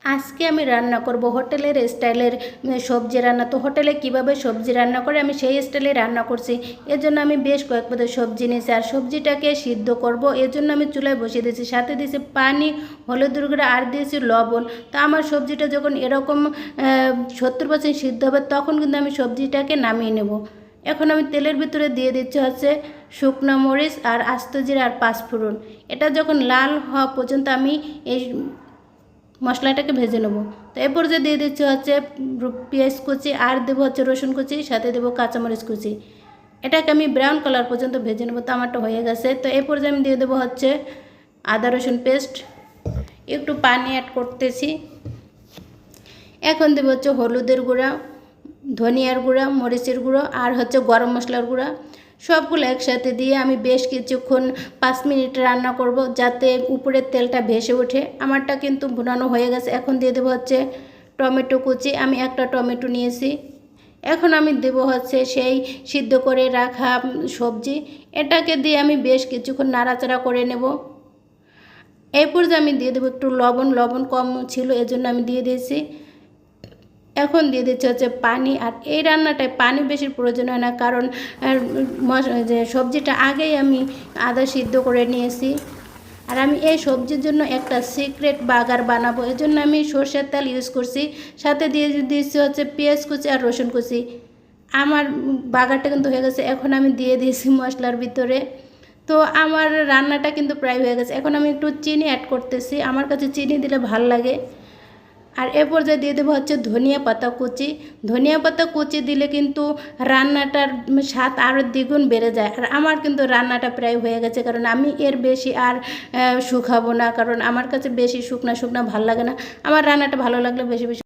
আজকে আমি রান্না করব হোটেলের স্টাইলের সবজি রান্না। তো হোটেলে কিভাবে সবজি রান্না করে আমি সেই স্টাইলে রান্না করছি। এর জন্য আমি বেশ কয়েক পদের সবজি নিয়েছি আর সবজিটাকে সিদ্ধ করব। এর জন্য আমি চুলায় বসিয়ে দিয়েছি, সাথে দিয়েছি পানি, হলুদের গুঁড়া আর দিয়েছি লবণ। তো আমার সবজিটা যখন এরকম 70% সিদ্ধ হবে তখন কিন্তু আমি সবজিটাকে নামিয়ে নেব। এখন আমি তেলের ভিতরে দিয়ে দিচ্ছি হচ্ছে শুকনো মরিচ আর আস্ত জিরা আর পাঁচফোড়ন। এটা যখন লাল হওয়া পর্যন্ত আমি এই মশলাটাকে ভেজে নেব। তো এরপর যে দিয়ে দিচ্ছি হচ্ছে পেঁয়াজ কুচি আর দেবো হচ্ছে রসুন কুচি, সাথে দেবো কাঁচামরিচ কুচি। এটাকে আমি ব্রাউন কালার পর্যন্ত ভেজে নেব। তো আমারটা হয়ে গেছে। তো এরপর যে আমি দিয়ে দেবো হচ্ছে আদা রসুন পেস্ট, একটু পানি অ্যাড করতেছি। এখন দেবো হচ্ছে হলুদের গুঁড়া, ধনিয়ার গুঁড়া, মরিচের গুঁড়ো আর হচ্ছে গরম মশলার গুঁড়া। সবগুলো একসাথে দিয়ে আমি বেশ কিছুক্ষণ 5 মিনিট রান্না করব, যাতে উপরের তেলটা ভেসে ওঠে। আমারটা কিন্তু ভুনানো হয়ে গেছে। এখন দিয়ে দেবো হচ্ছে টমেটো কুচি, আমি একটা টমেটো নিয়েছি। এখন আমি দেব হচ্ছে সেই সিদ্ধ করে রাখা সবজি। এটাকে দিয়ে আমি বেশ কিছুক্ষণ নাড়াচাড়া করে নেব। এরপর যে আমি দিয়ে দেবো একটু লবণ, লবণ কম ছিল এজন্য আমি দিয়ে দিয়েছি। এখন দিয়ে দিচ্ছে হচ্ছে পানি। আর এই রান্নাটায় পানি বেশি প্রয়োজন হয় না, কারণ যে সবজিটা আগেই আমি আদা সিদ্ধ করে নিয়েছি। আর আমি এই সবজির জন্য একটা সিক্রেট বাগার বানাবো, এর জন্য আমি সরষের তেল ইউজ করছি। সাথে দিয়ে দিচ্ছি হচ্ছে পেঁয়াজ কুচি আর রসুন কুচি। আমার বাগারটা কিন্তু হয়ে গেছে। এখন আমি দিয়ে দিয়েছি মশলার ভিতরে। তো আমার রান্নাটা কিন্তু প্রায় হয়ে গেছে। এখন আমি একটু চিনি অ্যাড করতেছি, আমার কাছে চিনি দিলে ভাল লাগে। আর এ পর্যায়ে দিয়ে দেবো হচ্ছে ধনিয়া পাতা কুচি। ধনিয়া পাতা কুচি দিলে কিন্তু রান্নাটার স্বাদ আরও দ্বিগুণ বেড়ে যায়। আর আমার কিন্তু রান্নাটা প্রায় হয়ে গেছে, কারণ আমি এর বেশি আর শুকাবো না, কারণ আমার কাছে বেশি শুকনা শুকনা ভালো লাগে না। আমার রান্নাটা ভালো লাগলে বেশি বেশি